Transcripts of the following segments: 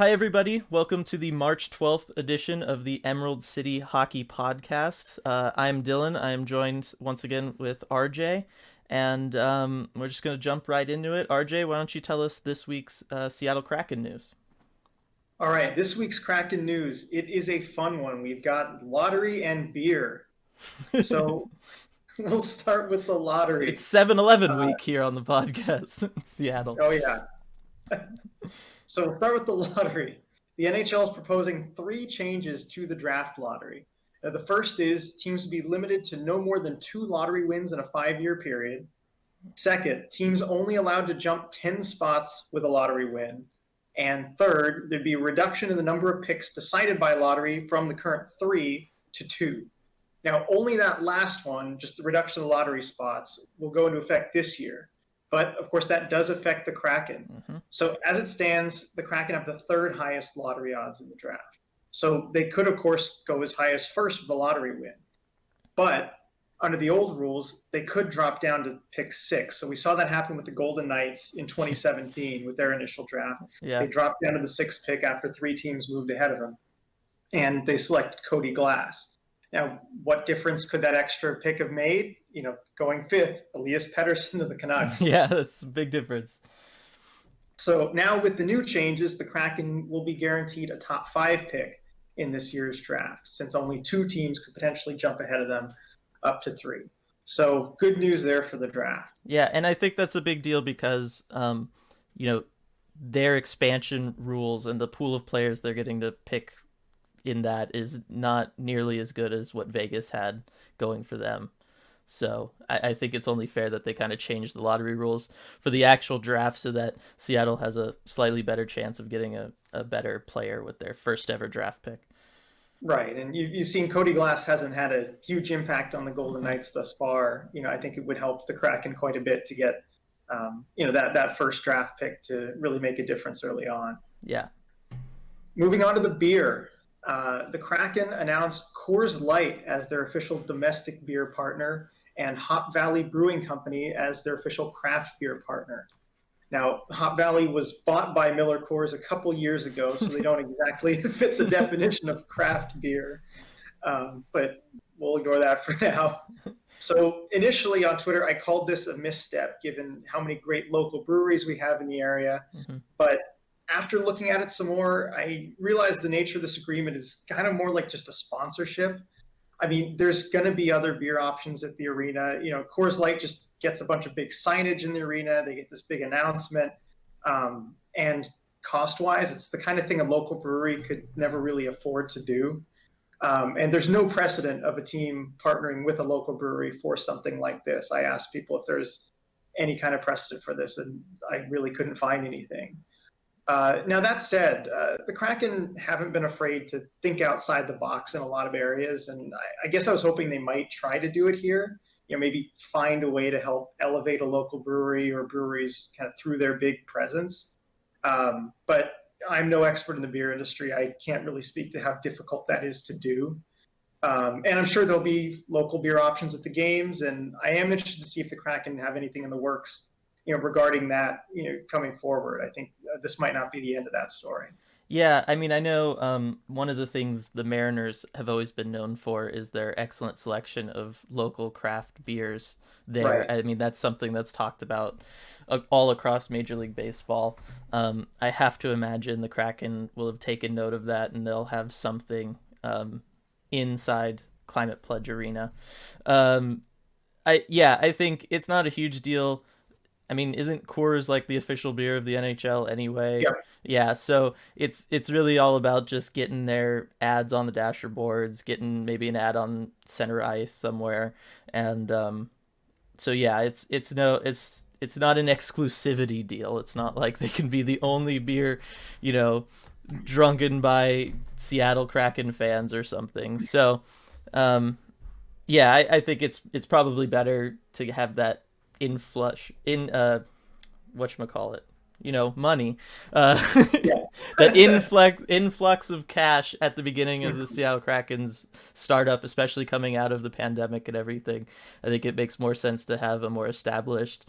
Hi, everybody. Welcome to the March 12th edition of the Emerald City Hockey Podcast. I'm Dylan. I'm joined once again with RJ, and we're just going to jump right into it. RJ, why don't you tell us this week's Seattle Kraken news? All right, this week's Kraken news. It is a fun one. We've got lottery and beer. So we'll start with the It's lottery. 7-Eleven Uh, week here on the podcast in Seattle. oh, yeah. So we'll start with the lottery. The NHL is proposing three changes to the draft lottery. The first is teams will be limited to no more than 2 lottery wins in a 5-year period. Second, teams only allowed to jump 10 spots with a lottery win. And third, there'd be a reduction in the number of picks decided by lottery from the current 3 to 2. Now, only that last one, just the reduction of the lottery spots, will go into effect this year. But of course, that does affect the Kraken. Mm-hmm. So as it stands, the Kraken have the third highest lottery odds in the draft. So they could, of course, go as high as first with a lottery win. But under the old rules, they could drop down to pick 6. So we saw that happen with the Golden Knights in 2017 with their initial draft. Yeah. They dropped down to the 6th pick after 3 teams moved ahead of them. And they selected Cody Glass. Now, what difference could that extra pick have made? Going 5th, Elias Pettersson to the Canucks. Yeah, that's a big difference. So now with the new changes, the Kraken will be guaranteed a top 5 pick in this year's draft, since only 2 teams could potentially jump ahead of them up to 3. So good news there for the draft. Yeah, and I think that's a big deal because, their expansion rules and the pool of players they're getting to pick in that is not nearly as good as what Vegas had going for them. So I think it's only fair that they kind of change the lottery rules for the actual draft so that Seattle has a slightly better chance of getting a better player with their first ever draft pick. Right, and you've seen Cody Glass hasn't had a huge impact on the Golden Knights thus far. I think it would help the Kraken quite a bit to get, that first draft pick to really make a difference early on. Yeah. Moving on to the beer. The Kraken announced Coors Light as their official domestic beer partner and Hop Valley Brewing Company as their official craft beer partner. Now, Hop Valley was bought by Miller Coors a couple years ago, so they don't exactly fit the definition of craft beer. But we'll ignore that for now. So initially on Twitter, I called this a misstep, given how many great local breweries we have in the area. Mm-hmm. But after looking at it some more, I realized the nature of this agreement is kind of more like just a sponsorship. I mean, there's going to be other beer options at the arena. Coors Light just gets a bunch of big signage in the arena. They get this big announcement. And cost-wise, it's the kind of thing a local brewery could never really afford to do. And there's no precedent of a team partnering with a local brewery for something like this. I asked people if there's any kind of precedent for this, and I really couldn't find anything. Now, that said, the Kraken haven't been afraid to think outside the box in a lot of areas, and I guess I was hoping they might try to do it here. Maybe find a way to help elevate a local brewery or breweries kind of through their big presence. But I'm no expert in the beer industry. I can't really speak to how difficult that is to do. And I'm sure there'll be local beer options at the games, and I am interested to see if the Kraken have anything in the works regarding that, coming forward. I think this might not be the end of that story. Yeah, I mean, I know one of the things the Mariners have always been known for is their excellent selection of local craft beers there. Right. I mean, that's something that's talked about all across Major League Baseball. I have to imagine the Kraken will have taken note of that, and they'll have something inside Climate Pledge Arena. I think it's not a huge deal. I mean, isn't Coors like the official beer of the NHL anyway? Yeah. Yeah, so it's really all about just getting their ads on the dasher boards, getting maybe an ad on center ice somewhere, and so yeah, it's not an exclusivity deal. It's not like they can be the only beer, drunken by Seattle Kraken fans or something. So, yeah, I think it's probably better to have that whatchamacallit, money, Yeah. that influx of cash at the beginning of the Seattle Kraken's startup, especially coming out of the pandemic and everything. I think it makes more sense to have a more established,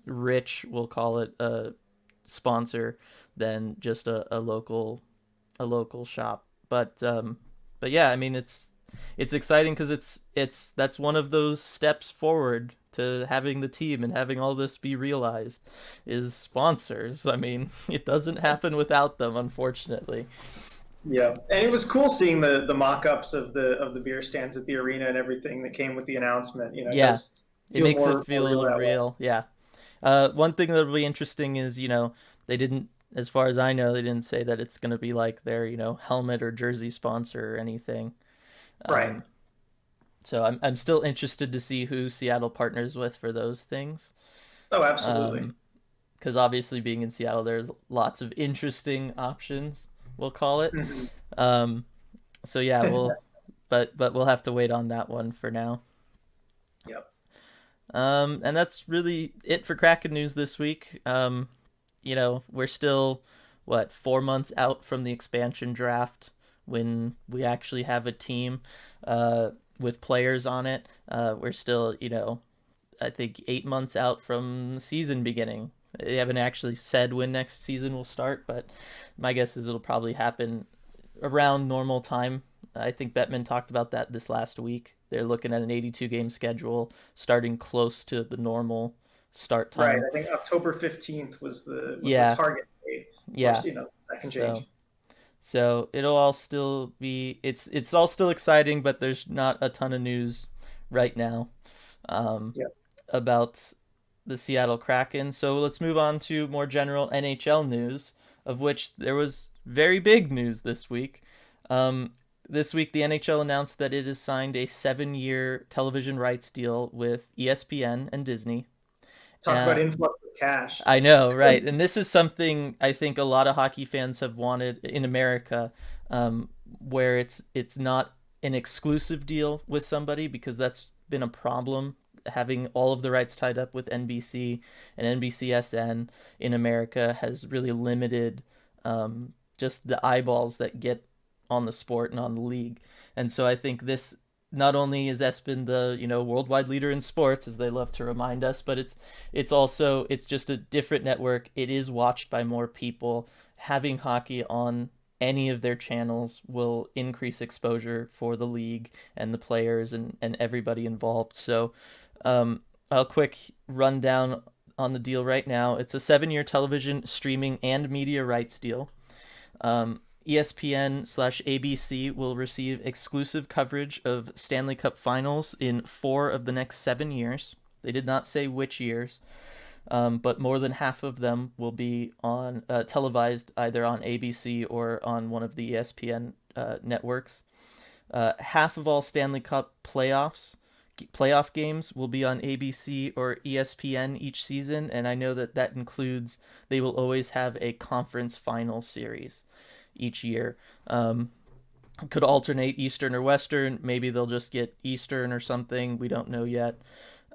rich, we'll call it, sponsor than just a local shop. But yeah, I mean it's exciting because it's that's one of those steps forward to having the team and having all this be realized is sponsors. I mean, it doesn't happen without them, unfortunately. Yeah, and it was cool seeing the mock-ups of the beer stands at the arena and everything that came with the announcement. You know, it Yeah, does it feel makes it more real feel that way. real. Yeah. One thing that'll be interesting is, they didn't, as far as I know, they didn't say that it's going to be like their, helmet or jersey sponsor or anything. Right. Um, so I'm still interested to see who Seattle partners with for those things. Oh, absolutely. Um, because obviously being in Seattle, there's lots of interesting options. We'll call it. Mhm. Um, so yeah, but we'll have to wait on that one for now. Yep. And that's really it for Kraken news this week. We're still, 4 months out from the expansion draft when we actually have a team with players on it. We're still, I think 8 months out from the season beginning. They haven't actually said when next season will start, but my guess is it'll probably happen around normal time. I think Bettman talked about that this last week. They're looking at an 82 game schedule starting close to the normal start Right. time. I think October 15th was the Yeah, target date. Of yeah. course, that can So change. it'll all still be it's all still exciting, but there's not a ton of news right now um, Yeah. about the Seattle Kraken. So let's move on to more general NHL news, of which there was very big news this week. Um, this week, the NHL announced that it has signed a 7-year television rights deal with ESPN and Disney. Talk about Uh, influx of cash. I know, right? And this is something I think a lot of hockey fans have wanted in America, where it's not an exclusive deal with somebody because that's been a problem having all of the rights tied up with NBC and NBCSN in America has really limited just the eyeballs that get on the sport and on the league. And so I think this not only is ESPN the worldwide leader in sports as they love to remind us, but it's also it's just a different network. It is watched by more people. Having hockey on any of their channels will increase exposure for the league and the players and everybody involved. So a quick rundown on the deal right now. It's a 7-year television, streaming, and media rights deal. ESPN/ABC will receive exclusive coverage of Stanley Cup finals in 4 of the next 7 years. They did not say which years, but more than half of them will be on televised either on ABC or on one of the ESPN networks. Half of all Stanley Cup playoff games will be on ABC or ESPN each season, and I know that that includes they will always have a conference final series each year. Could alternate Eastern or Western. Maybe they'll just get Eastern or something. We don't know yet.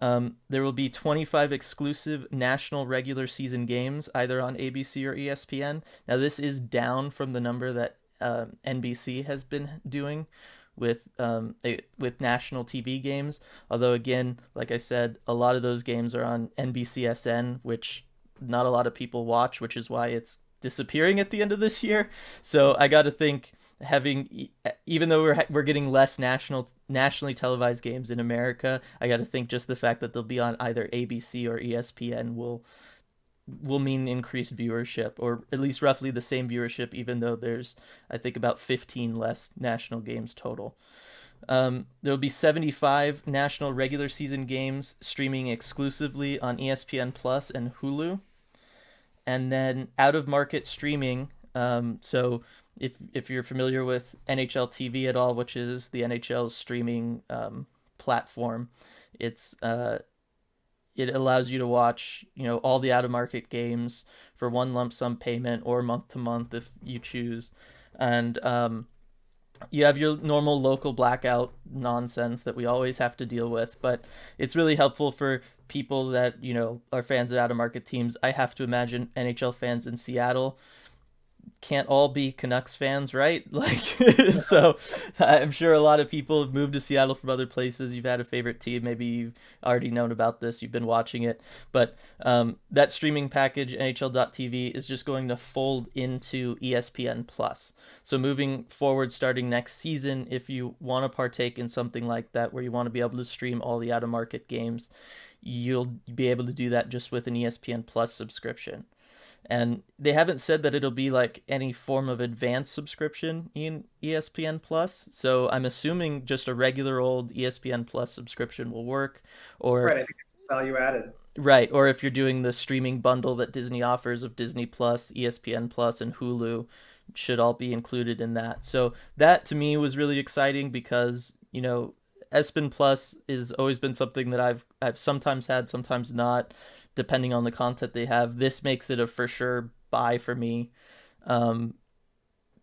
There will be 25 exclusive national regular season games, either on ABC or ESPN. Now, this is down from the number that NBC has been doing with national TV games. Although, again, like I said, a lot of those games are on NBCSN, which not a lot of people watch, which is why it's disappearing at the end of this year. So I got to think having even though we're getting less nationally televised games in America, I got to think just the fact that they'll be on either ABC or ESPN will mean increased viewership, or at least roughly the same viewership, even though there's I think about 15 less national games total. There'll be 75 national regular season games streaming exclusively on ESPN Plus and Hulu, and then out of market streaming. So if you're familiar with NHL TV at all, which is the NHL's streaming platform, it's it allows you to watch all the out of market games for one lump sum payment or month to month if you choose, and you have your normal local blackout nonsense that we always have to deal with, but it's really helpful for people that are fans of out of market teams. I have to imagine NHL fans in Seattle can't all be Canucks fans, right? Like, so I'm sure a lot of people have moved to Seattle from other places. You've had a favorite team. Maybe you've already known about this. You've been watching it. But that streaming package, NHL.tv, is just going to fold into ESPN Plus. So moving forward, starting next season, if you want to partake in something like that, where you want to be able to stream all the out of market games, you'll be able to do that just with an ESPN Plus subscription. And they haven't said that it'll be like any form of advanced subscription in ESPN Plus. So I'm assuming just a regular old ESPN Plus subscription will work. Or Right. I think it's value added. right, or if you're doing the streaming bundle that Disney offers of Disney Plus, ESPN Plus, and Hulu, should all be included in that. So that to me was really exciting because, ESPN Plus has always been something that I've sometimes had, sometimes not, depending on the content they have. This makes it a for sure buy for me, um,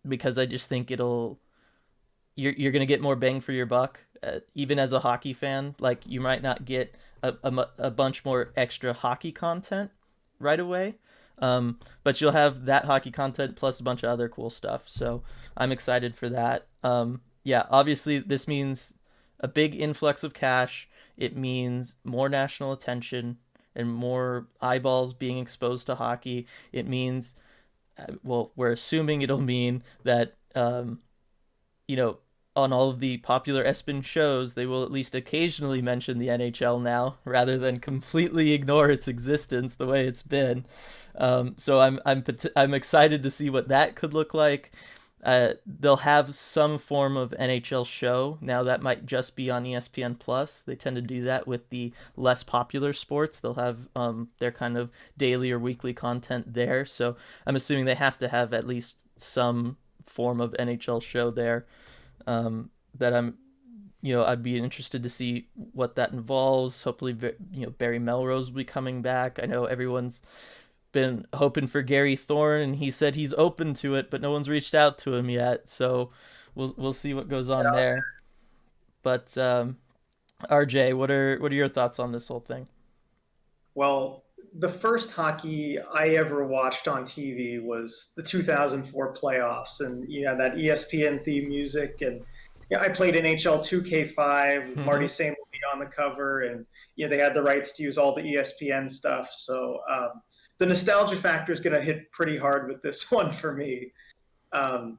because I just think you're gonna get more bang for your buck. Even as a hockey fan, like you might not get a bunch more extra hockey content right away, but you'll have that hockey content plus a bunch of other cool stuff. So I'm excited for that. Yeah, obviously this means a big influx of cash. It means more national attention and more eyeballs being exposed to hockey. It means, well, we're assuming it'll mean that, you know, on all of the popular ESPN shows, they will at least occasionally mention the NHL now, rather than completely ignore its existence the way it's been. So I'm excited to see what that could look like. They'll have some form of NHL show now. That might just be on ESPN Plus. They tend to do that with the less popular sports. They'll have their kind of daily or weekly content there. So I'm assuming they have to have at least some form of NHL show there. That I'd be interested to see what that involves. Hopefully, Barry Melrose will be coming back. I know everyone's been hoping for Gary Thorne, and he said he's open to it, but no one's reached out to him yet. So we'll see what goes on there. But RJ, what are your thoughts on this whole thing? Well, the first hockey I ever watched on TV was the 2004 playoffs, and that ESPN theme music, and I played NHL 2K5 with Marty Mm-hmm. St. Louis on the cover, and they had the rights to use all the ESPN stuff. So the nostalgia factor is going to hit pretty hard with this one for me. Um,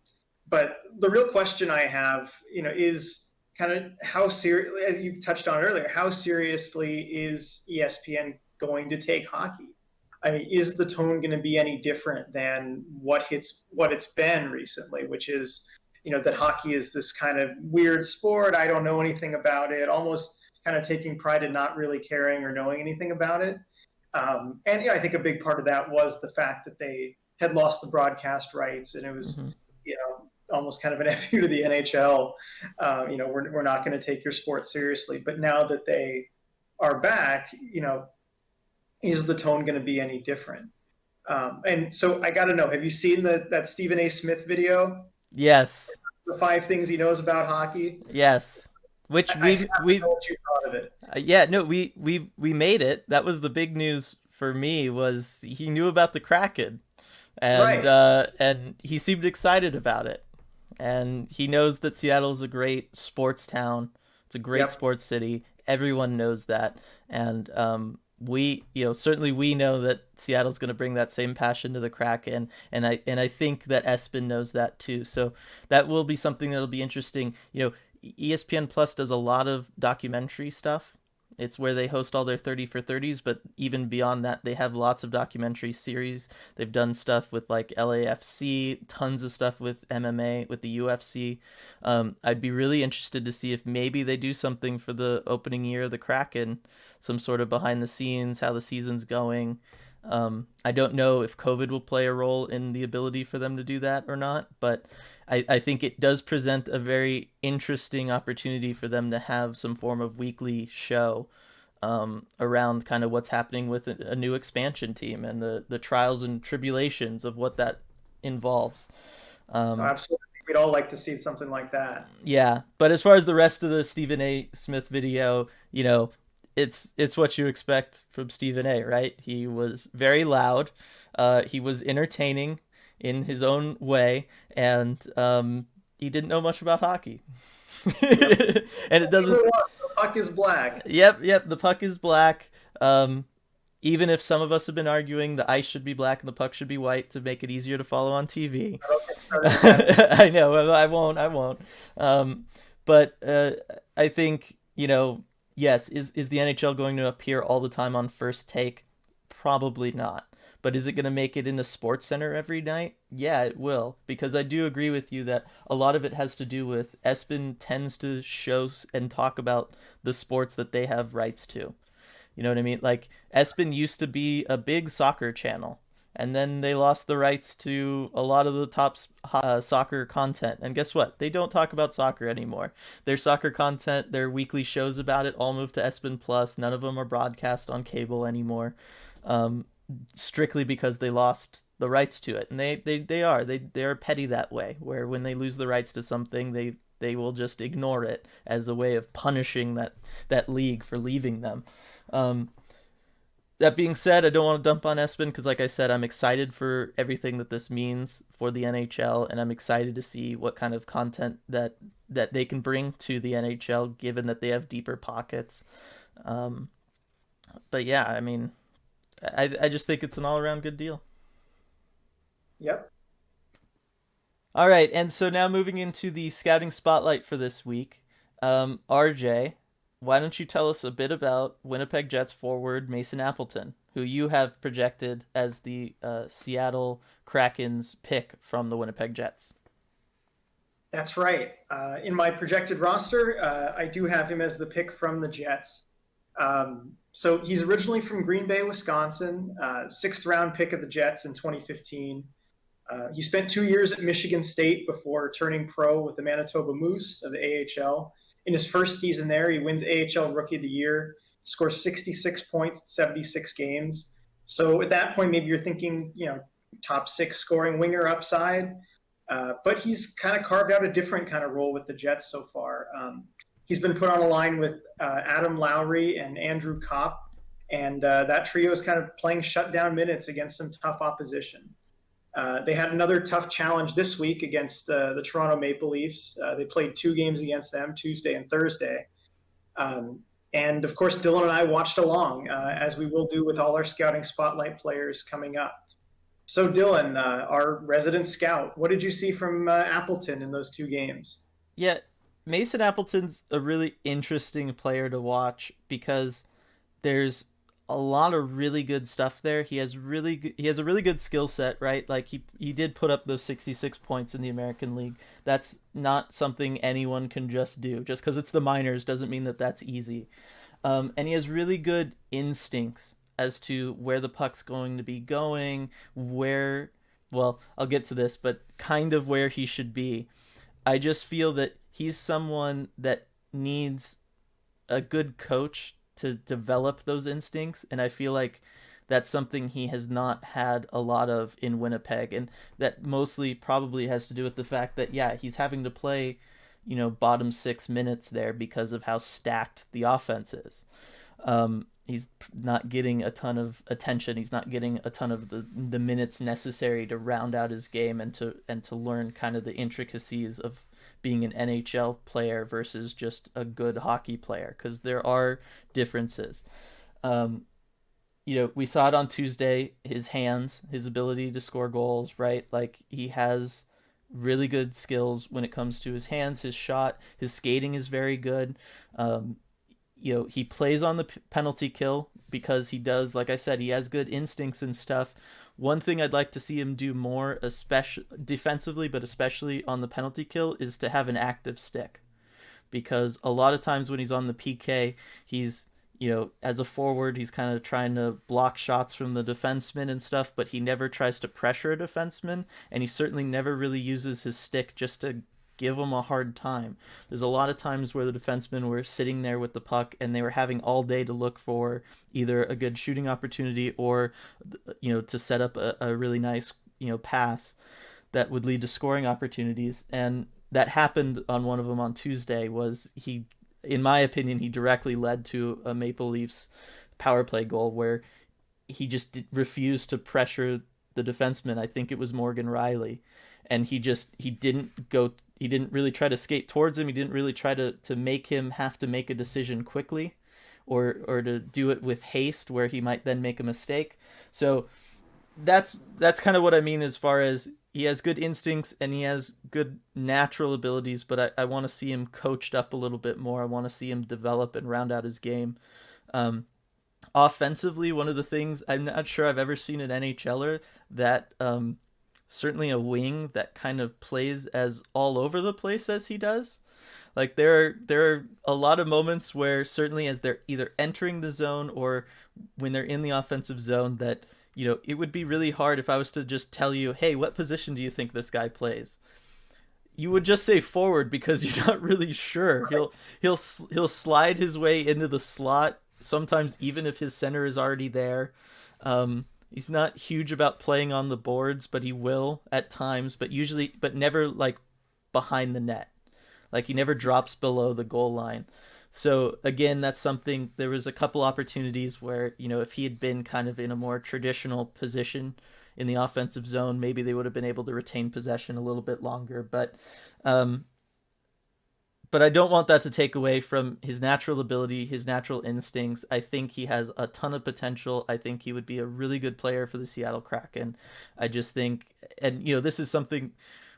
but the real question I have, is kind of how serious, as you touched on earlier, how seriously is ESPN going to take hockey? I mean, is the tone going to be any different than what it's been recently, which is, that hockey is this kind of weird sport. I don't know anything about it, almost kind of taking pride in not really caring or knowing anything about it. And I think a big part of that was the fact that they had lost the broadcast rights, and it was, Mm-hmm. almost kind of an FU to the NHL. We're not going to take your sport seriously. But now that they are back, is the tone going to be any different? And so I got to know, have you seen that Stephen A. Smith video? Yes, The 5 things he knows about hockey? yes. Which I have we to know we what you thought of it. yeah, no, we made it. That was the big news for me, was he knew about the Kraken, and Right. and he seemed excited about it. And he knows that Seattle is a great sports town. It's a great Yep. sports city. Everyone knows that, and we, certainly we know that Seattle's going to bring that same passion to the Kraken, and I think that Espen knows that too. So that will be something that'll be interesting. ESPN Plus does a lot of documentary stuff. It's where they host all their 30 for 30s, but even beyond that, they have lots of documentary series. They've done stuff with like LAFC, tons of stuff with MMA, with the UFC. I'd be really interested to see if maybe they do something for the opening year of the Kraken, some sort of behind the scenes, how the season's going. I don't know if COVID will play a role in the ability for them to do that or not, but I think it does present a very interesting opportunity for them to have some form of weekly show, around kind of what's happening with a new expansion team and the trials and tribulations of what that involves. Um, Absolutely. We'd all like to see something like that. yeah, but as far as the rest of the Stephen A. Smith video, it's what you expect from Stephen A. Right? He was very loud. He was entertaining. in his own way, and he didn't know much about hockey. Yep. And it Number doesn't. one, the puck is black. Yep. The puck is black. Um, Even if some of us have been arguing the ice should be black and the puck should be white to make it easier to follow on TV. I don't get started with that. I know, I won't, I won't. Um, but I think, yes, is the NHL going to appear all the time on First Take? Probably not. But is it going to make it into Sports Center every night? Yeah, it will. Because I do agree with you that a lot of it has to do with ESPN tends to show and talk about the sports that they have rights to. You know what I mean? Like ESPN used to be a big soccer channel, and then they lost the rights to a lot of the top soccer content. And guess what? They don't talk about soccer anymore. Their soccer content, their weekly shows about it, all moved to ESPN Plus. None of them are broadcast on cable anymore, um, strictly because they lost the rights to it. And they are petty that way, where when they lose the rights to something, they will just ignore it as a way of punishing that league for leaving them. Um, that being said, I don't want to dump on ESPN because, like I said, I'm excited for everything that this means for the NHL, and I'm excited to see what kind of content that they can bring to the NHL, given that they have deeper pockets. Um, but yeah, I mean, I just think it's an all around good deal. Yep. All right, and so now moving into the scouting spotlight for this week, RJ, why don't you tell us a bit about Winnipeg Jets forward Mason Appleton, who you have projected as the Seattle Kraken's pick from the Winnipeg Jets? That's right. In my projected roster, I do have him as the pick from the Jets. So he's originally from Green Bay, Wisconsin, sixth round pick of the Jets in 2015. He spent 2 years at Michigan State before turning pro with the Manitoba Moose of the AHL. In his first season there, he wins AHL Rookie of the Year, scores 66 points in 76 games. So at that point, maybe you're thinking, top six scoring winger upside. But he's kind of carved out a different kind of role with the Jets so far. He's been put on a line with Adam Lowry and Andrew Kopp, and that trio is kind of playing shutdown minutes against some tough opposition. They had another tough challenge this week against the Toronto Maple Leafs. They played 2 games against them, Tuesday and Thursday. And of course, Dylan and I watched along, as we will do with all our scouting spotlight players coming up. So, Dylan, our resident scout, what did you see from Appleton in those 2 games? Yeah, Mason Appleton's a really interesting player to watch because there's a lot of really good stuff there. He has a really good skill set, right? Like he did put up those 66 points in the American League. That's not something anyone can just do. Just because it's the minors doesn't mean that that's easy. And he has really good instincts as to where the puck's going to be going, where, well, I'll get to this, but kind of where he should be. I just feel that he's someone that needs a good coach to develop those instincts, and I feel like that's something he has not had a lot of in Winnipeg, and that mostly probably has to do with the fact that yeah, he's having to play, bottom 6 minutes there because of how stacked the offense is. He's not getting a ton of attention. He's not getting a ton of the minutes necessary to round out his game and to learn kind of the intricacies of being an NHL player versus just a good hockey player, because there are differences. We saw it on Tuesday, his hands, his ability to score goals, right? Like he has really good skills when it comes to his hands, his shot, his skating is very good. He plays on the penalty kill because he does, like I said, he has good instincts and stuff. One thing I'd like to see him do more, especially defensively, but especially on the penalty kill, is to have an active stick. Because a lot of times when he's on the PK, he's, as a forward, he's kind of trying to block shots from the defenseman and stuff, but he never tries to pressure a defenseman, and he certainly never really uses his stick just to give them a hard time. There's a lot of times where the defensemen were sitting there with the puck and they were having all day to look for either a good shooting opportunity or to set up a really nice pass that would lead to scoring opportunities. And that happened on one of them on Tuesday. Was he, in my opinion, he directly led to a Maple Leafs power play goal where he just refused to pressure the defenseman. I think it was Morgan Riley, and he didn't really try to skate towards him. He didn't really try to make him have to make a decision quickly, or to do it with haste where he might then make a mistake. So that's kind of what I mean as far as he has good instincts and he has good natural abilities, but I want to see him coached up a little bit more. I want to see him develop and round out his game. Um, Offensively, one of the things I'm not sure I've ever seen an NHLer that certainly a wing that kind of plays as all over the place as he does. Like there are a lot of moments where certainly as they're either entering the zone or when they're in the offensive zone that it would be really hard if I was to just tell you, hey, what position do you think this guy plays? You would just say forward because you're not really sure. He'll slide his way into the slot sometimes even if his center is already there. He's not huge about playing on the boards, but he will at times, but never like behind the net. Like he never drops below the goal line. So again, that's something. There was a couple opportunities where if he had been kind of in a more traditional position in the offensive zone, maybe they would have been able to retain possession a little bit longer. But I don't want that to take away from his natural ability, his natural instincts. I think he has a ton of potential. I think he would be a really good player for the Seattle Kraken. I just think, and this is something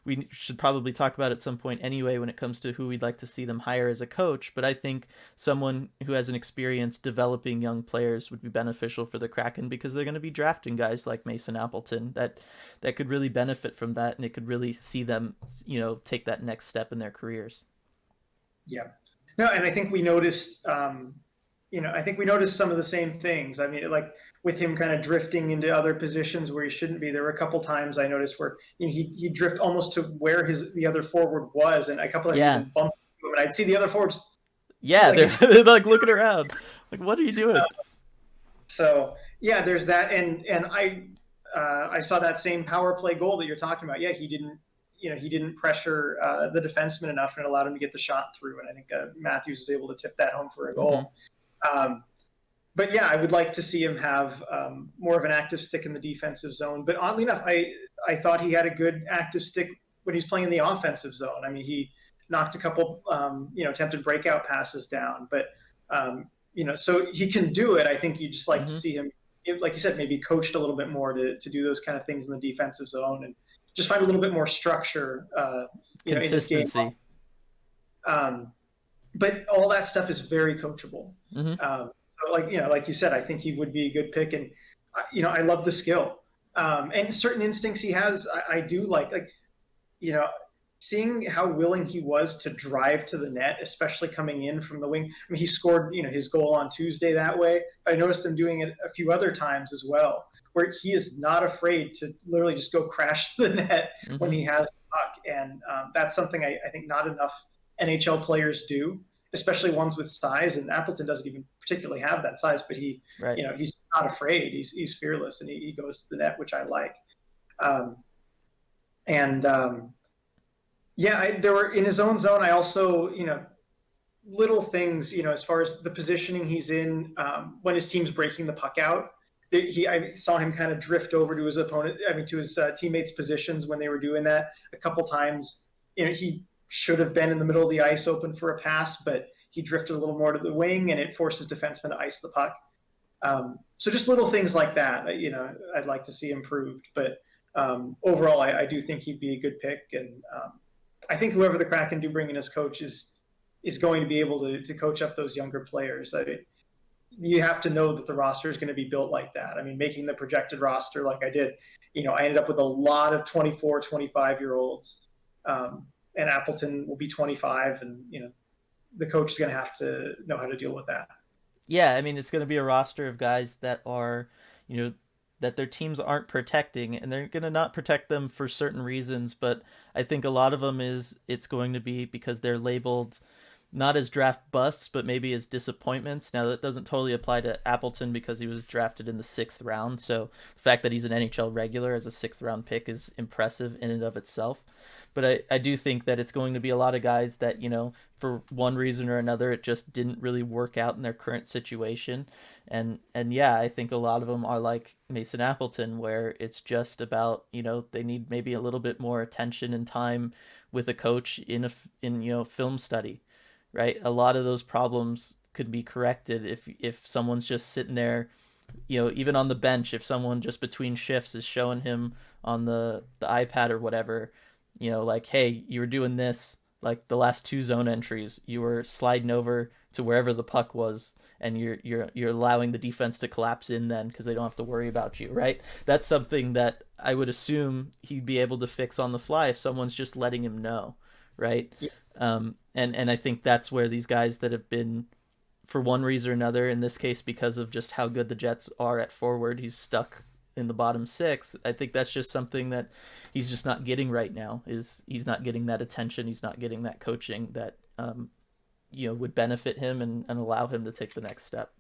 we should probably talk about at some point anyway when it comes to who we'd like to see them hire as a coach. But I think someone who has an experience developing young players would be beneficial for the Kraken because they're going to be drafting guys like Mason Appleton that could really benefit from that, and it could really see them, take that next step in their careers. Yeah. No, and I think we noticed, I think we noticed some of the same things. I mean, like with him kind of drifting into other positions where he shouldn't be. There were a couple times I noticed where he'd drift almost to where the other forward was, and a couple of times even bumped him, and I'd see the other forwards. Yeah, they're like looking around, like, what are you doing? So yeah, there's that, and I saw that same power play goal that you're talking about. Yeah, he didn't pressure the defenseman enough and allowed him to get the shot through. And I think Matthews was able to tip that home for a goal. Mm-hmm. But yeah, I would like to see him have more of an active stick in the defensive zone. But oddly enough, I thought he had a good active stick when he's playing in the offensive zone. I mean, he knocked a couple, attempted breakout passes down. But, so he can do it. I think you just like mm-hmm. to see him, like you said, maybe coached a little bit more to do those kind of things in the defensive zone and just find a little bit more structure, consistency. In this game. But all that stuff is very coachable. Mm-hmm. So like you said, I think he would be a good pick. And, I love the skill. And certain instincts he has, I do like, seeing how willing he was to drive to the net, especially coming in from the wing. I mean, he scored, his goal on Tuesday that way. I noticed him doing it a few other times as well, where he is not afraid to literally just go crash the net mm-hmm. when he has the puck. And that's something I think not enough NHL players do, especially ones with size. And Appleton doesn't even particularly have that size, but he's not afraid. He's fearless, and he goes to the net, which I like. There were in his own zone. I also, little things, as far as the positioning he's in when his team's breaking the puck out. I saw him kind of drift over to his opponent, to his teammates' positions when they were doing that a couple times. He should have been in the middle of the ice open for a pass, but he drifted a little more to the wing, and it forces defensemen to ice the puck. So just little things like that, I'd like to see improved. But overall, I do think he'd be a good pick. And I think whoever the Kraken do bring in as coach is going to be able to coach up those younger players. You have to know that the roster is going to be built like that. I mean, making the projected roster like I did, I ended up with a lot of 24, 25-year-olds. And Appleton will be 25, and, the coach is going to have to know how to deal with that. Yeah, I mean, it's going to be a roster of guys that are, that their teams aren't protecting, and they're going to not protect them for certain reasons. But I think a lot of them it's going to be because they're labeled not as draft busts, but maybe as disappointments. Now, that doesn't totally apply to Appleton because he was drafted in the 6th round. So the fact that he's an NHL regular as a 6th round pick is impressive in and of itself. but I do think that it's going to be a lot of guys that, for one reason or another, it just didn't really work out in their current situation. And yeah, I think a lot of them are like Mason Appleton, where it's just about, they need maybe a little bit more attention and time with a coach in film study, right? A lot of those problems could be corrected if someone's just sitting there, even on the bench, if someone just between shifts is showing him on the iPad or whatever, like, hey, you were doing this, like the last two zone entries, you were sliding over to wherever the puck was, and you're allowing the defense to collapse in then because they don't have to worry about you, right? That's something that I would assume he'd be able to fix on the fly if someone's just letting him know, right? Yeah. And I think that's where these guys that have been, for one reason or another, in this case because of just how good the Jets are at forward, he's stuck in the bottom six. I think that's just something that he's just not getting right now. Is he's not getting that attention, he's not getting that coaching that would benefit him and allow him to take the next step.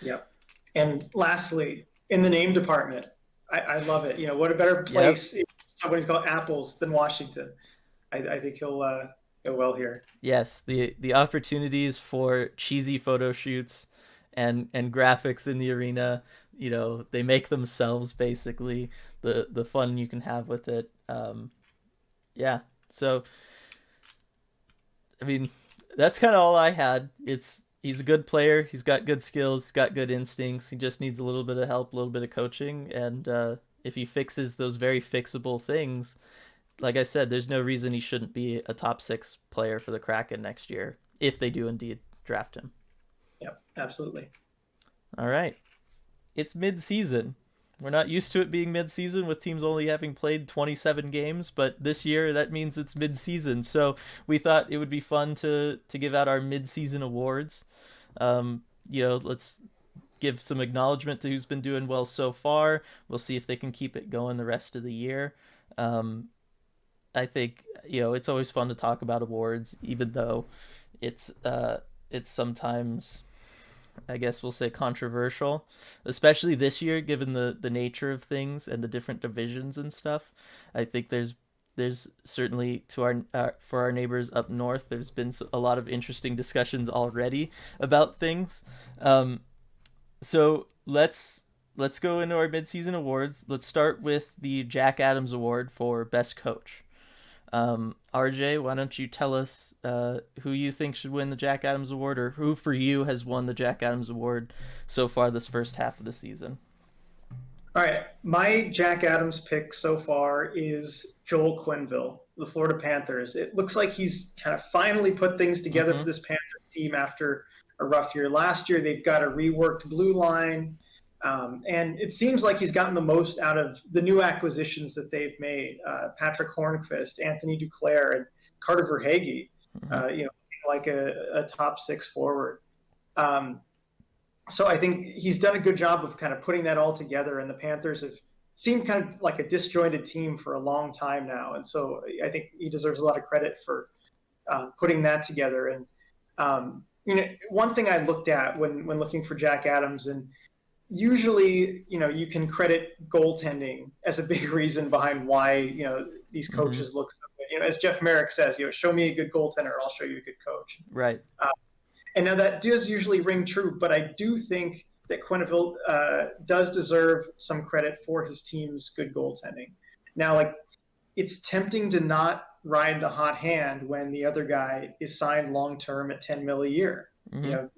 Yep. And lastly, in the name department, I love it. What a better place if somebody's called Apples than Washington. I think he'll go well here. Yes, the opportunities for cheesy photo shoots and graphics in the arena, they make themselves basically the fun you can have with it. Yeah, so I mean, that's kind of all I had. He's a good player. He's got good skills. He's got good instincts. He just needs a little bit of help, a little bit of coaching, and if he fixes those very fixable things, like I said, there's no reason he shouldn't be a top 6 player for the Kraken next year if they do indeed draft him. Yep, absolutely. All right. It's mid-season. We're not used to it being mid-season with teams only having played 27 games, but this year that means it's mid-season. So we thought it would be fun to give out our mid-season awards. Let's give some acknowledgement to who's been doing well so far. We'll see if they can keep it going the rest of the year. I think it's always fun to talk about awards, even though it's sometimes, I guess we'll say, controversial, especially this year given the nature of things and the different divisions and stuff. I think there's certainly for our neighbors up north, there's been a lot of interesting discussions already about things. So let's go into our midseason awards. Let's start with the Jack Adams Award for Best Coach. RJ, why don't you tell us who you think should win the Jack Adams Award, or who for you has won the Jack Adams Award so far this first half of the season? All right. My Jack Adams pick so far is Joel Quenneville, the Florida Panthers. It looks like he's kind of finally put things together for this Panther team after a rough year last year. They've got a reworked blue line. And it seems like he's gotten the most out of the new acquisitions that they've made. Patrick Hornqvist, Anthony Duclair, and Carter Verhaeghe, like a top 6 forward. So I think he's done a good job of kind of putting that all together, and the Panthers have seemed kind of like a disjointed team for a long time now. And so I think he deserves a lot of credit for putting that together. And, one thing I looked at when looking for Jack Adams, and usually, you can credit goaltending as a big reason behind why, these coaches look so good. As Jeff Merrick says, show me a good goaltender, I'll show you a good coach. Right. And now that does usually ring true, but I do think that Quenneville does deserve some credit for his team's good goaltending. Now, it's tempting to not ride the hot hand when the other guy is signed long-term at $10 million a year, and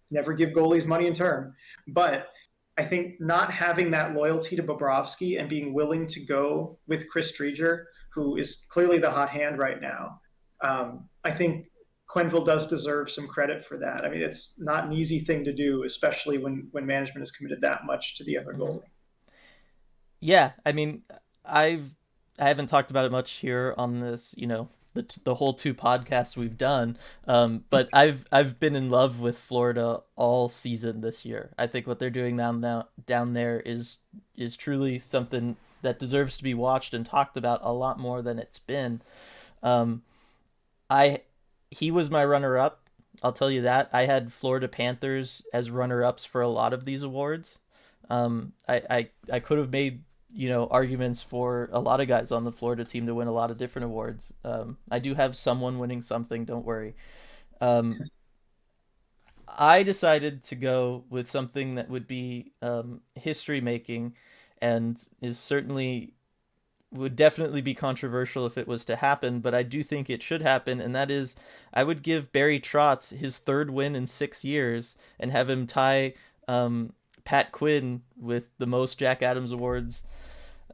never give goalies money in term. But I think not having that loyalty to Bobrovsky and being willing to go with Chris Driedger, who is clearly the hot hand right now, I think Quenneville does deserve some credit for that. I mean, it's not an easy thing to do, especially when management is committed that much to the other goalie. Yeah, I mean, I haven't talked about it much here on this, the whole 2 podcasts we've done. But I've been in love with Florida all season this year. I think what they're doing down there is truly something that deserves to be watched and talked about a lot more than it's been. He was my runner-up. I'll tell you that. I had Florida Panthers as runner-ups for a lot of these awards. I could have made arguments for a lot of guys on the Florida team to win a lot of different awards. I do have someone winning something, don't worry. Um, I decided to go with something that would be history making and is certainly would definitely be controversial if it was to happen, but I do think it should happen, and that is I would give Barry Trotz his third win in 6 years and have him tie Pat Quinn with the most Jack Adams awards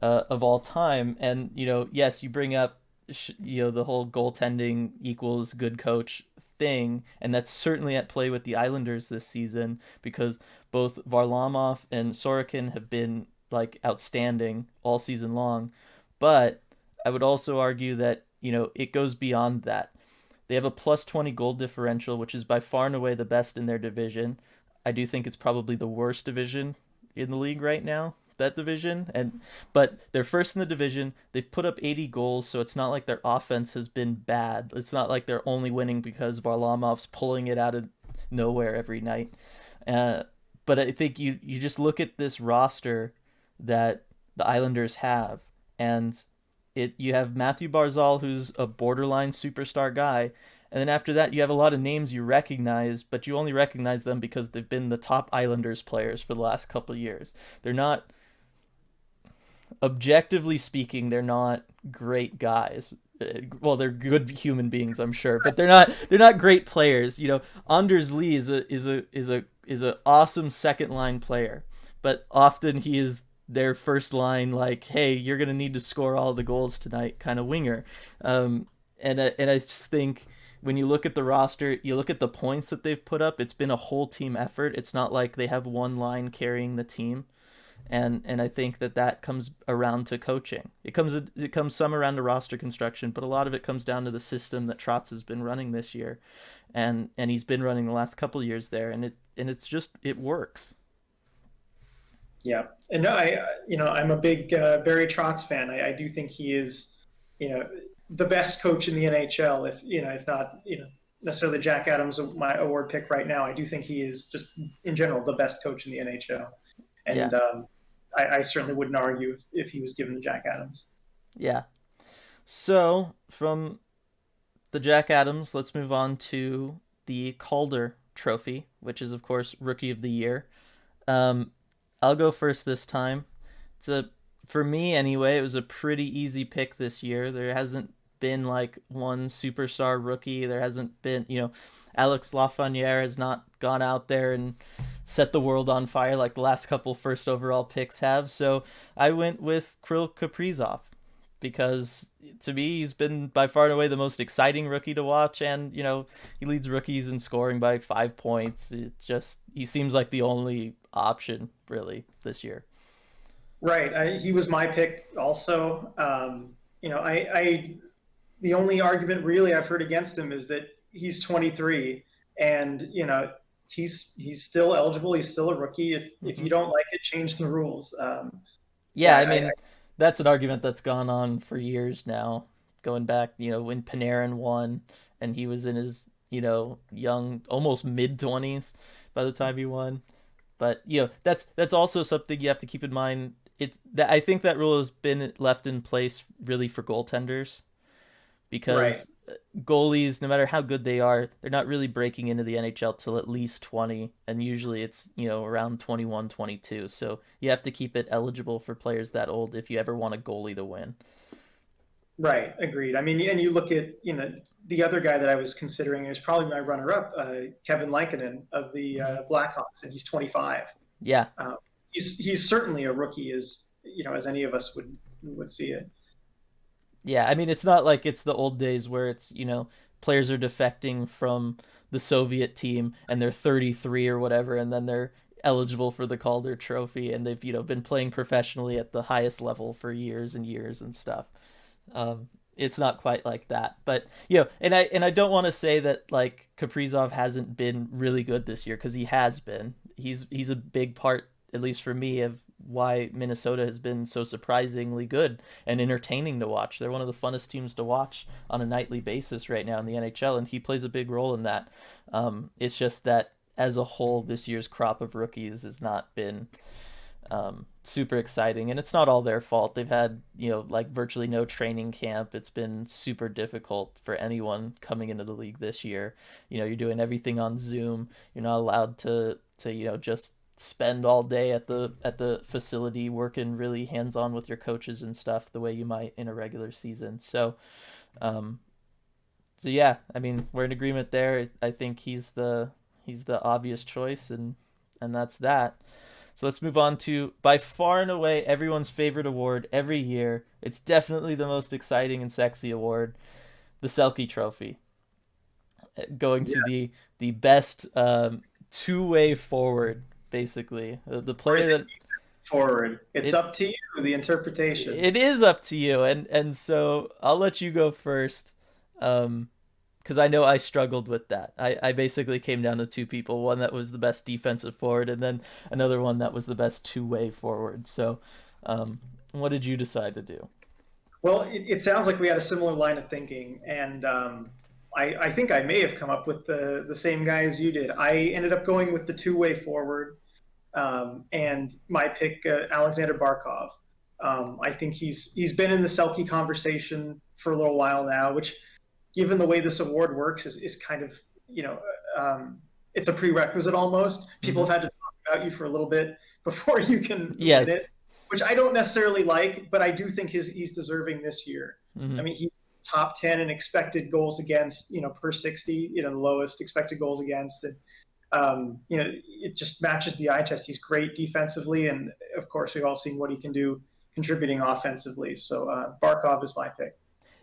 of all time. And yes, you bring up the whole goaltending equals good coach thing, and that's certainly at play with the Islanders this season because both Varlamov and Sorokin have been like outstanding all season long. But I would also argue that it goes beyond that. They have a plus 20 goal differential, which is by far and away the best in their division. I do think it's probably the worst division in the league right now, that division. But they're first in the division. They've put up 80 goals, so it's not like their offense has been bad. It's not like they're only winning because Varlamov's pulling it out of nowhere every night. Uh, but I think you just look at this roster that the Islanders have, and you have Matthew Barzal, who's a borderline superstar guy, and then after that you have a lot of names you recognize, but you only recognize them because they've been the top Islanders players for the last couple of years. They're not, objectively speaking, they're not great guys. Well, they're good human beings, I'm sure, but they're not great players. Anders Lee is a awesome second line player, but often he is their first line, like, hey, you're gonna need to score all the goals tonight, kind of winger. And I just think when you look at the roster, you look at the points that they've put up. It's been a whole team effort. It's not like they have one line carrying the team, and I think that comes around to coaching. It comes some around to roster construction, but a lot of it comes down to the system that Trotz has been running this year, and he's been running the last couple of years there, and it's just it works. Yeah, and I'm a big Barry Trotz fan. I do think he is, you know, the best coach in the NHL. If not, necessarily Jack Adams, my award pick right now. I do think he is just in general the best coach in the NHL, Yeah, and I certainly wouldn't argue if he was given the Jack Adams. yeah. So from the Jack Adams, let's move on to the Calder Trophy, which is of course Rookie of the Year. Um, I'll go first this time. It's a For me anyway, it was a pretty easy pick this year. There hasn't been like one superstar rookie. There hasn't been, Alex Lafreniere has not gone out there and set the world on fire like the last couple first overall picks have. So I went with Kirill Kaprizov because to me he's been by far and away the most exciting rookie to watch, and he leads rookies in scoring by 5 points. It just he seems like the only option really this year. Right, he was my pick also. I the only argument really I've heard against him is that he's 23, and he's still eligible. He's still a rookie. If Hmm. you don't like it, change the rules. Yeah, I Yeah, mean that's an argument that's gone on for years now, going back when Panarin won and he was in his young, almost mid 20s by the time he won. But that's also something you have to keep in mind. I think that rule has been left in place really for goaltenders right. because goalies, no matter how good they are, they're not really breaking into the NHL till at least 20, and usually it's around 21, 22. So you have to keep it eligible for players that old if you ever want a goalie to win. Right, agreed. I mean, and you look at the other guy that I was considering is probably my runner-up, Kevin Lankinen of the Hmm. Blackhawks, and he's 25. Yeah, Uh, he's certainly a rookie, as any of us would see it. yeah. I mean, it's not like it's the old days where it's players are defecting from the Soviet team and they're 33 or whatever, and then they're eligible for the Calder Trophy, and they've been playing professionally at the highest level for years and years and stuff. It's not quite like that, but and I don't want to say that like Kaprizov hasn't been really good this year because he has been. He's a big part, at least for me, of why Minnesota has been so surprisingly good and entertaining to watch. They're one of the funnest teams to watch on a nightly basis right now in the NHL, and he plays a big role in that. It's just that as a whole, this year's crop of rookies has not been super exciting, and it's not all their fault. They've had, like virtually no training camp. It's been super difficult for anyone coming into the league this year. You're doing everything on Zoom. You're not allowed to just spend all day at the facility working really hands on with your coaches and stuff the way you might in a regular season. Um, so yeah, I mean, we're in agreement there. I think he's the obvious choice, and that's that. So let's move on to by far and away everyone's favorite award every year. It's definitely the most exciting and sexy award, the Selke Trophy, going to Yeah. the best two-way forward, basically the Or player is it that forward? It's it's up to you, the interpretation. it is up to you, and so I'll let you go first. Because I know I struggled with that. I basically came down to two people, one that was the best defensive forward, and then another one that was the best two-way forward. So, what did you decide to do? Well, it sounds like we had a similar line of thinking, and I think I may have come up with the same guy as you did. I ended up going with the two-way forward, and my pick, Alexander Barkov. I think he's been in the Selke conversation for a little while now, which, given the way this award works, is kind of, you know it's a prerequisite almost. People Mm-hmm. have had to talk about you for a little bit before you can win it, Yes. which I don't necessarily like, but I do think he's deserving this year. Mm-hmm. I mean, he's top 10 in expected goals against, per 60, the lowest expected goals against. And, it just matches the eye test. He's great defensively. And of course, we've all seen what he can do contributing offensively. So Barkov is my pick.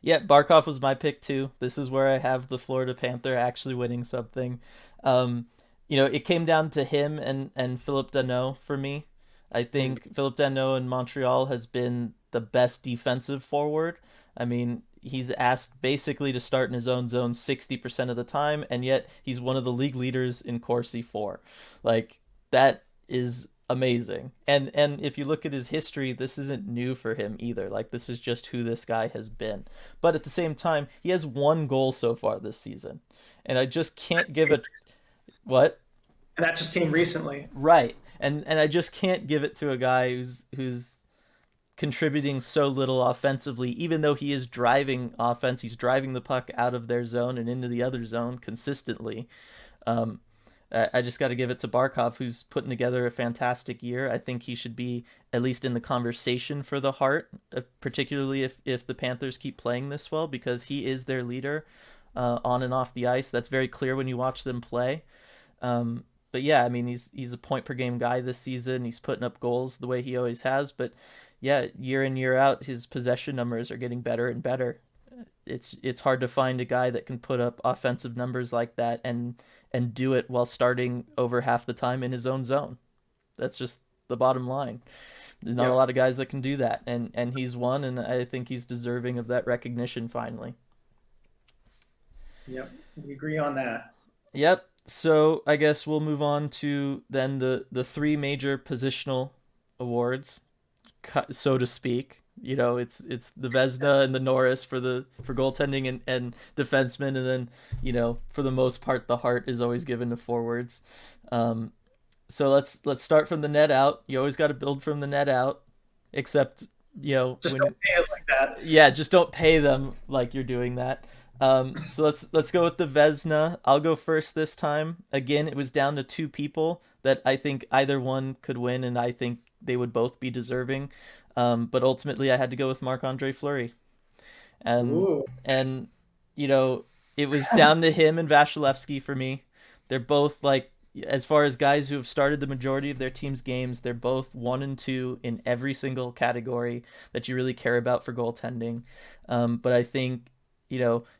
Yeah, Barkov was my pick too. This is where I have the Florida Panther actually winning something. Um, it came down to him and Philip Danault for me. I Mm. think Philip Danault in Montreal has been the best defensive forward. I mean, he's asked basically to start in his own zone 60% of the time, and yet he's one of the league leaders in Corsi 4. Like, that is amazing. And if you look at his history, this isn't new for him either. Like, this is just who this guy has been. But at the same time, he has one goal so far this season. And I just can't give it what? And that just came recently. Right. And I just can't give it to a guy who's contributing so little offensively, even though he is driving offense. He's driving the puck out of their zone and into the other zone consistently. Um, I just got to give it to Barkov, who's putting together a fantastic year. I think he should be at least in the conversation for the Hart, particularly if the Panthers keep playing this well, because he is their leader on and off the ice. That's very clear when you watch them play. But yeah, I mean, he's a point per game guy this season. He's putting up goals the way he always has. But yeah, year in year out, his possession numbers are getting better and better. It's hard to find a guy that can put up offensive numbers like that and do it while starting over half the time in his own zone. That's just the bottom line. There's not a Yep. lot of guys that can do that, and he's one, and I think he's deserving of that recognition finally. Yep. We agree on that. Yep. So I guess we'll move on to then the three major positional awards, so to speak. It's the Vesna and the Norris for goaltending and defensemen, and then for the most part the Hart is always given to forwards. So let's start from the net out. You always got to build from the net out, except Just when don't pay it like that. yeah, just don't pay them like you're doing that. So let's go with the Vesna. I'll go first this time. Again, it was down to two people that I think either one could win, and I think they would both be deserving. But ultimately, I had to go with Marc-Andre Fleury, and Ooh. and it was down to him and Vasilevsky for me. They're both like, as far as guys who have started the majority of their team's games, they're both 1 and 2 in every single category that you really care about for goaltending. But I think,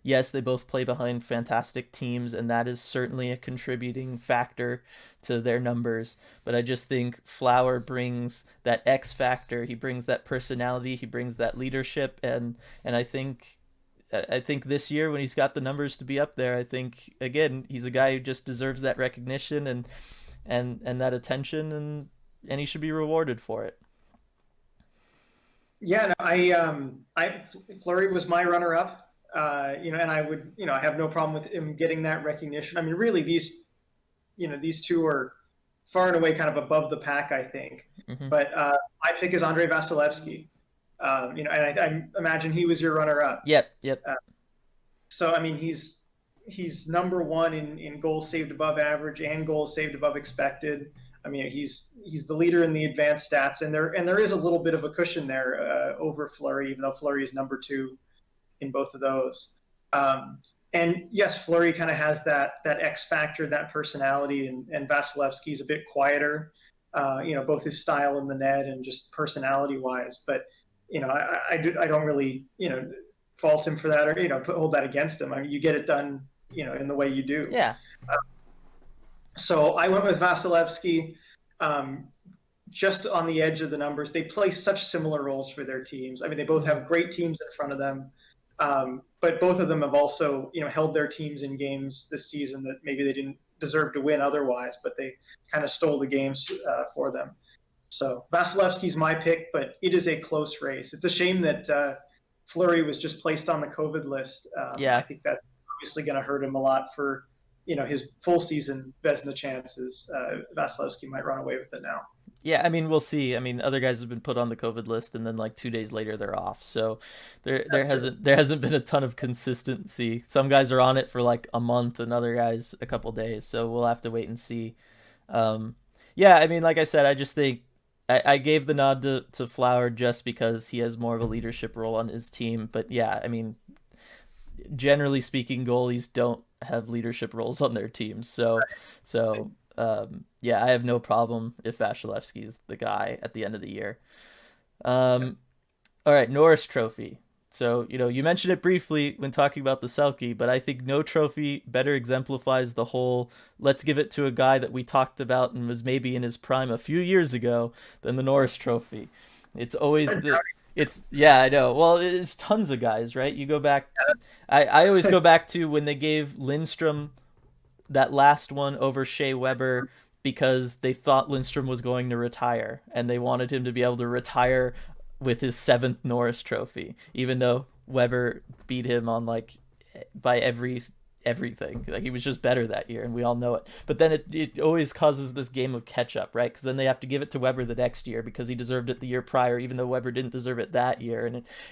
yes, they both play behind fantastic teams, and that is certainly a contributing factor to their numbers. But I just think Flower brings that X factor. He brings that personality. He brings that leadership, and I think this year when he's got the numbers to be up there, I think again he's a guy who just deserves that recognition and that attention, and he should be rewarded for it. Yeah, no, I Flurry was my runner-up. And I would, I have no problem with him getting that recognition. I mean, really, these two are far and away kind of above the pack, I think. Hmm. But my pick is Andrei Vasilevsky. And I imagine he was your runner-up. Yep, yep. Uh, so I mean, he's number one in goals saved above average and goals saved above expected. I mean, he's the leader in the advanced stats, and there is a little bit of a cushion there over Fleury, even though Fleury is number two in both of those. Um, and yes, Fleury kind of has that X factor, that personality, and Vasilevsky's a bit quieter. Both his style in the net and just personality wise. But I don't really fault him for that, or hold that against him. I mean, you get it done in the way you do. Yeah. So I went with Vasilevsky. Um, just on the edge of the numbers, they play such similar roles for their teams. I mean, they both have great teams in front of them, but both of them have also held their teams in games this season that maybe they didn't deserve to win otherwise, but they kind of stole the games for them. So Vasilevsky's my pick, but it is a close race. It's a shame that Fleury was just placed on the COVID list. I Yeah. think that's obviously going to hurt him a lot for his full season Vezina chances. Vasilevsky might run away with it now. Yeah, I mean, we'll see. I mean, other guys have been put on the COVID list, and then like 2 days later they're off. So there That's true. hasn't been a ton of consistency. Some guys are on it for like a month, and other guys a couple days. So we'll have to wait and see. Um, yeah, I mean, like I said, I just think I gave the nod to Flower just because he has more of a leadership role on his team. But yeah, I mean, generally speaking, goalies don't have leadership roles on their teams. So yeah, I have no problem if Vasilevsky is the guy at the end of the year. Um, all right, Norris Trophy. So, you mentioned it briefly when talking about the Selke, but I think no trophy better exemplifies the whole let's give it to a guy that we talked about and was maybe in his prime a few years ago than the Norris Trophy. It's always yeah, I know. Well, it's tons of guys, right? You go back, I always go back to when they gave Lindstrom that last one over Shea Weber because they thought Lindstrom was going to retire and they wanted him to be able to retire with his seventh Norris Trophy, even though Weber beat him on like by everything. Like he was just better that year, and we all know it. But then it always causes this game of catch up, right? Because then they have to give it to Weber the next year because he deserved it the year prior, even though Weber didn't deserve it that year,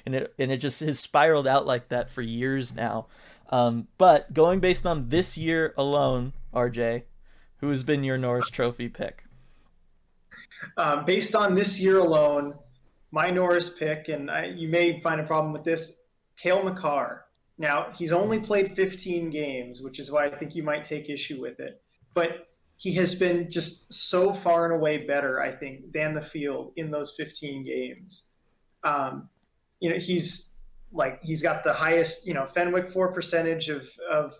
and it just has spiraled out like that for years now. But going based on this year alone, RJ, who has been your Norris Trophy pick? Based on this year alone, my Norris pick, and you may find a problem with this, Cale Makar. Now, he's only played 15 games, which is why I think you might take issue with it. But he has been just so far and away better, I think, than the field in those 15 games. Um, he's got the highest, Fenwick for percentage of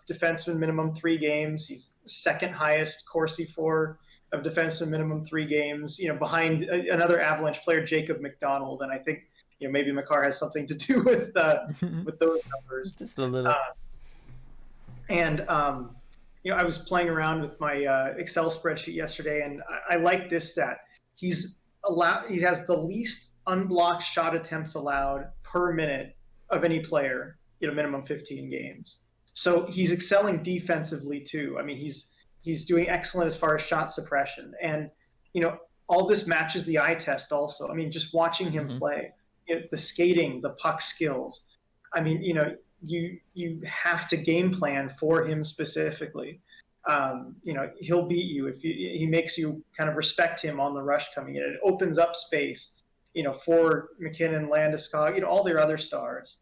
defenseman minimum 3 games. He's second highest Corsi for of defenseman minimum 3 games, behind another Avalanche player, Jacob McDonald. And I think, maybe Makar has something to do with those numbers. Just a little. And I was playing around with my Excel spreadsheet yesterday, and I like this stat. He has the least unblocked shot attempts allowed per minute of any player in a minimum 15 games. So he's excelling defensively too. I mean, he's doing excellent as far as shot suppression, and all this matches the eye test also. I mean, just watching him play, the skating, the puck skills. I mean, you have to game plan for him specifically. He'll beat you if he makes you kind of respect him on the rush coming in. It opens up space, for McKinnon, Landeskog, all their other stars.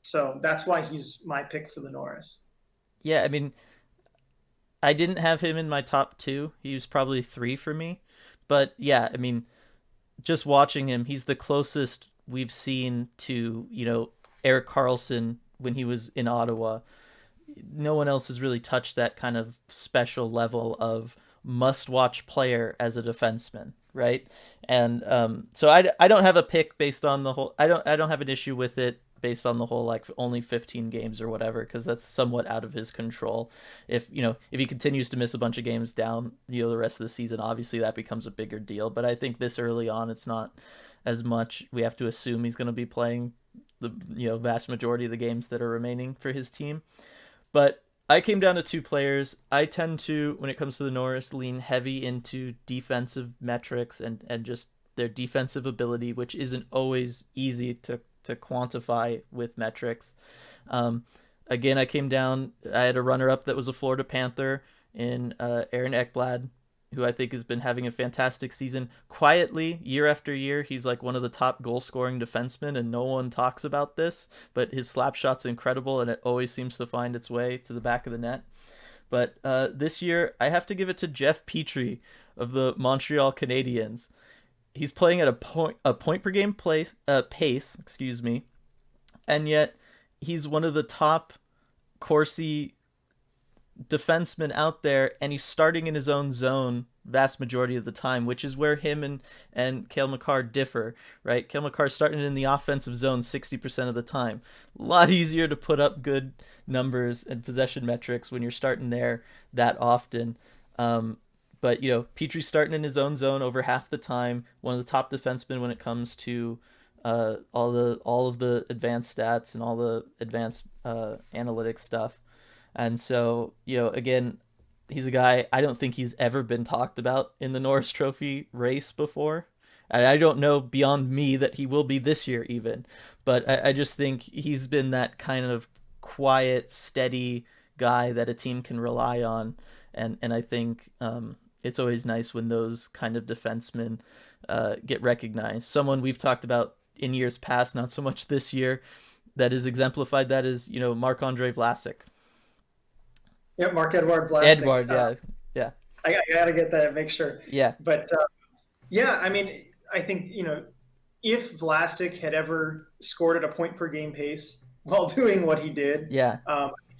So that's why he's my pick for the Norris. Yeah, I mean, I didn't have him in my top two. He was probably three for me. But yeah, I mean, just watching him, he's the closest we've seen to, Erik Karlsson when he was in Ottawa. No one else has really touched that kind of special level of must-watch player as a defenseman, right? And so I don't have a pick based on the whole. I don't have an issue with it based on the whole like only 15 games or whatever, because that's somewhat out of his control. If he continues to miss a bunch of games down the rest of the season, obviously that becomes a bigger deal. But I think this early on, it's not as much. We have to assume he's going to be playing the vast majority of the games that are remaining for his team. But I came down to two players. I tend to, when it comes to the Norris, lean heavy into defensive metrics and just their defensive ability, which isn't always easy to quantify with metrics. Um, Again, I came down. I had a runner up that was a Florida Panther in Aaron Ekblad, who I think has been having a fantastic season. Quietly, year after year, he's like one of the top goal scoring defensemen, and no one talks about this. But his slap shot's incredible, and it always seems to find its way to the back of the net. But this year, I have to give it to Jeff Petrie of the Montreal Canadiens. He's playing at a point per game pace, excuse me, and yet he's one of the top Corsi defenseman out there, and he's starting in his own zone vast majority of the time, which is where him and Cale Makar differ, right? Cale Makar's starting in the offensive zone 60% of the time. A lot easier to put up good numbers and possession metrics when you're starting there that often. But Petrie's starting in his own zone over half the time. One of the top defensemen when it comes to all of the advanced stats and all the advanced analytics stuff. And so, again, he's a guy I don't think he's ever been talked about in the Norris Trophy race before. And I don't know beyond me that he will be this year even. But I just think he's been that kind of quiet, steady guy that a team can rely on. And I think it's always nice when those kind of defensemen get recognized. Someone we've talked about in years past, not so much this year, that has exemplified that is, Marc-Andre Vlasic. Yeah, Marc-Edouard Vlasic. Edward, yeah, yeah, I got to get that, make sure. yeah, But yeah, I mean, I think, if Vlasic had ever scored at a point per game pace while doing what he did, yeah,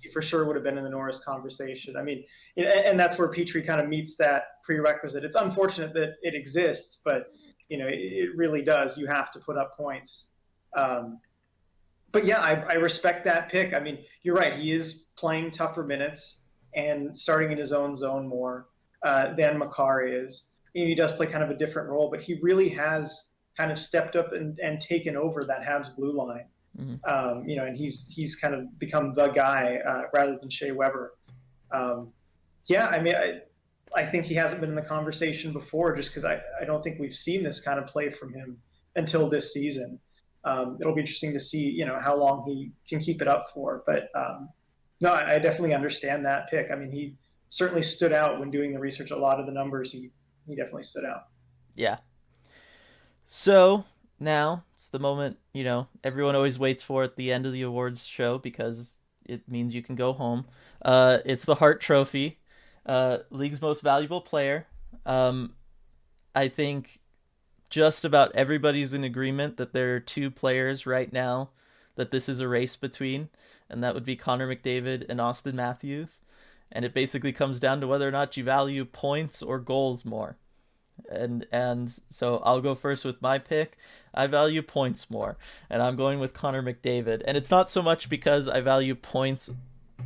he for sure would have been in the Norris conversation. I mean, and that's where Petrie kind of meets that prerequisite. It's unfortunate that it exists, but it really does. You have to put up points. But yeah, I respect that pick. I mean, you're right. He is playing tougher minutes and starting in his own zone more than Makar is. He does play kind of a different role, but he really has kind of stepped up and taken over that Habs blue line. mm-hmm. And he's kind of become the guy rather than Shea Weber. Yeah, I mean, I think he hasn't been in the conversation before just because I don't think we've seen this kind of play from him until this season. It'll be interesting to see, how long he can keep it up for. But no, I definitely understand that pick. I mean, he certainly stood out when doing the research. A lot of the numbers, he definitely stood out. Yeah. So now it's the moment, everyone always waits for at the end of the awards show because it means you can go home. It's the Hart Trophy, league's most valuable player. I think just about everybody's in agreement that there are two players right now that this is a race between, and that would be Connor McDavid and Austin Matthews. And it basically comes down to whether or not you value points or goals more. And so I'll go first with my pick. I value points more, and I'm going with Connor McDavid. And it's not so much because I value points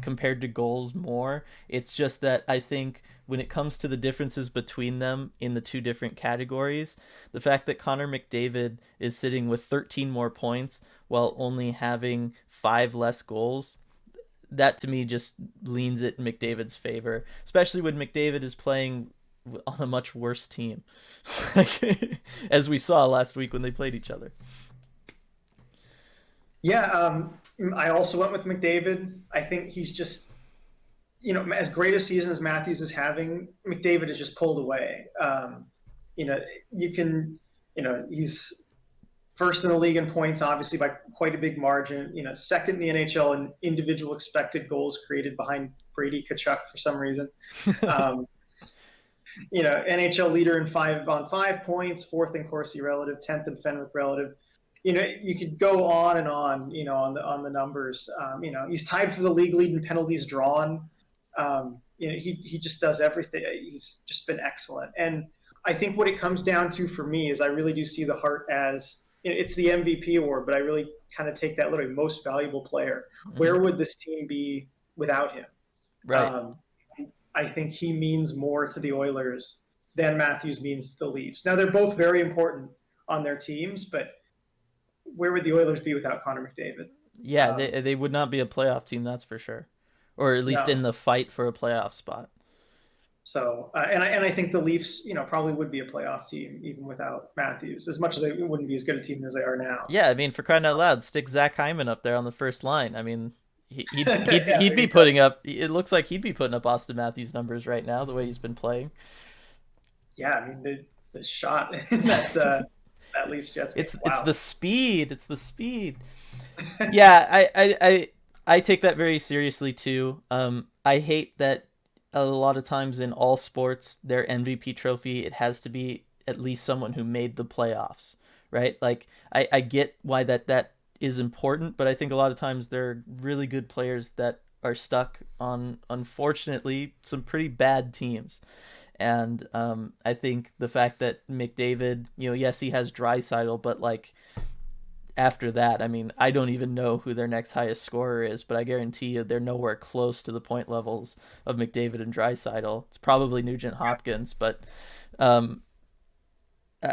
compared to goals more. It's just that I think when it comes to the differences between them in the two different categories, the fact that Connor McDavid is sitting with 13 more points while only having 5 less goals, that to me just leans it in McDavid's favor, especially when McDavid is playing on a much worse team, as we saw last week when they played each other. Yeah, I also went with McDavid. I think he's just, as great a season as Matthews is having, McDavid is just pulled away. You can, he's first in the league in points, obviously by quite a big margin. Second in the NHL in individual expected goals created behind Brady Tkachuk for some reason. NHL leader in 5-on-5 points, fourth in Corsi relative, 10th in Fenwick relative. You could go on and on, on the numbers. He's tied for the league lead in penalties drawn. He just does everything. He's just been excellent. And I think what it comes down to for me is I really do see the Hart as it's the MVP award, but I really kind of take that literally most valuable player. Mm-hmm. Where would this team be without him? Right. I think he means more to the Oilers than Matthews means to the Leafs. Now, they're both very important on their teams, but where would the Oilers be without Connor McDavid? Yeah, they would not be a playoff team, that's for sure. or at least in No. the fight for a playoff spot. So, and I think the Leafs, probably would be a playoff team even without Matthews, as much as they wouldn't be as good a team as they are now. Yeah, I mean, for crying out loud, stick Zach Hyman up there on the first line. I mean, Yeah, he'd there be you go. putting up. It looks like he'd be putting up Austin Matthews numbers right now, the way he's been playing. Yeah, I mean the shot in that Leafs Jets game. It's Wow. the speed. It's the speed. Yeah, I take that very seriously too. I hate that a lot of times in all sports, their MVP trophy, it has to be at least someone who made the playoffs, right? Like I get why that is important, but I think a lot of times there are really good players that are stuck on, unfortunately, some pretty bad teams. And I think the fact that McDavid, yes, he has Draisaitl, but like after that, I mean, I don't even know who their next highest scorer is, but I guarantee you they're nowhere close to the point levels of McDavid and Draisaitl. It's probably Nugent Hopkins, but um,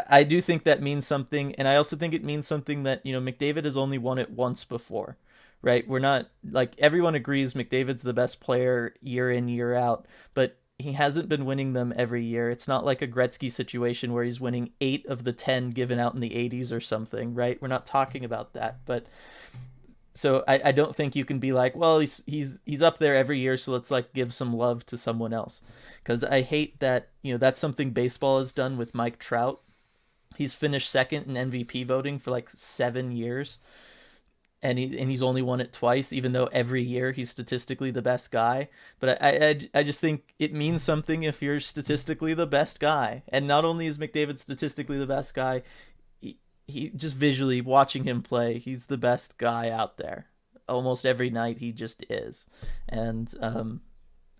I do think that means something, and I also think it means something that McDavid has only won it once before, right? We're not like everyone agrees McDavid's the best player year in year out, but he hasn't been winning them every year. It's not like a Gretzky situation where he's winning 8 of the 10 given out in the 80s or something, right? We're not talking about that, but so I don't think you can be like, well, he's up there every year, so let's like give some love to someone else, because I hate that that's something baseball has done with Mike Trout. He's finished second in MVP voting for like 7 years, and he's only won it twice, even though every year he's statistically the best guy. But I just think it means something if you're statistically the best guy. And not only is McDavid statistically the best guy, he just visually watching him play, he's the best guy out there. Almost every night he just is, and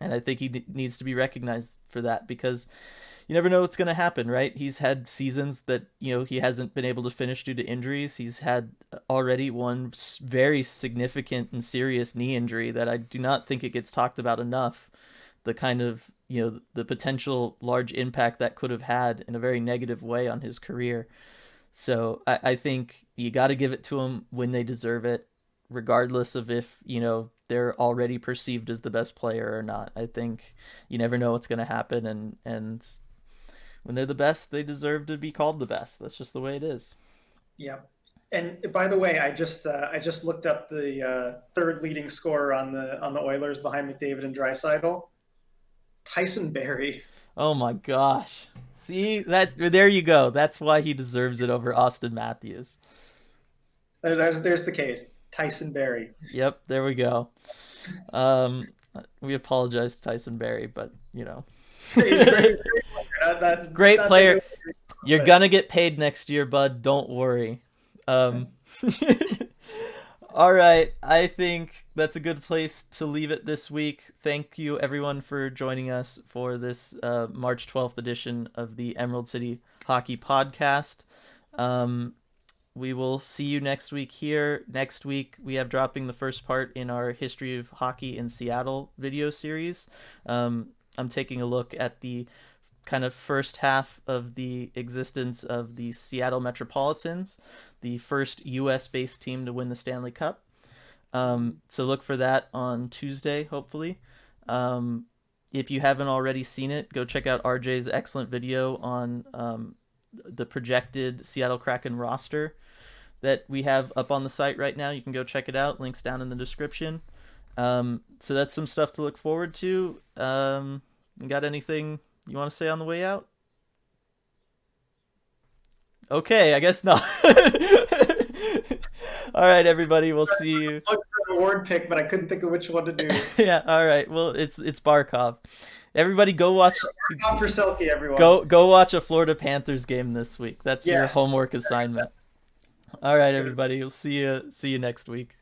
I think he needs to be recognized for that, because you never know what's going to happen, right? He's had seasons that he hasn't been able to finish due to injuries. He's had already one very significant and serious knee injury that I do not think it gets talked about enough. The kind of the potential large impact that could have had in a very negative way on his career. So I think you got to give it to them when they deserve it, regardless of if they're already perceived as the best player or not. I think you never know what's going to happen, and when they're the best, they deserve to be called the best. That's just the way it is. Yeah. And by the way, I just looked up the third leading scorer on the Oilers behind McDavid and Draisaitl. Tyson Barrie. Oh my gosh. See that? There you go. That's why he deserves it over Austin Matthews. There's the case. Tyson Barrie. Yep, there we go. Um, we apologize to Tyson Barrie, but He's a great, great player. great Not player. taking You're but gonna get paid next year, bud. Don't worry. Um, all right, I think that's a good place to leave it this week. Thank you, everyone, for joining us for this March 12th edition of the Emerald City Hockey Podcast. Um, we will see you next week here. Next week, we have dropping the first part in our History of Hockey in Seattle video series. I'm taking a look at the kind of first half of the existence of the Seattle Metropolitans, the first U.S.-based team to win the Stanley Cup. So look for that on Tuesday, hopefully. If you haven't already seen it, go check out RJ's excellent video on the projected Seattle Kraken roster that we have up on the site right now. You can go check it out. Links down in the description. So that's some stuff to look forward to. Got anything you want to say on the way out? Okay, I guess not. All right, everybody. We'll see you. look for an award pick, but I couldn't think of which one to do. Yeah. All right. Well, it's Barkov. Everybody, go watch. Not for Selkie, everyone. Go watch a Florida Panthers game this week. That's your Yes. homework assignment. All right, everybody. We'll see you next week.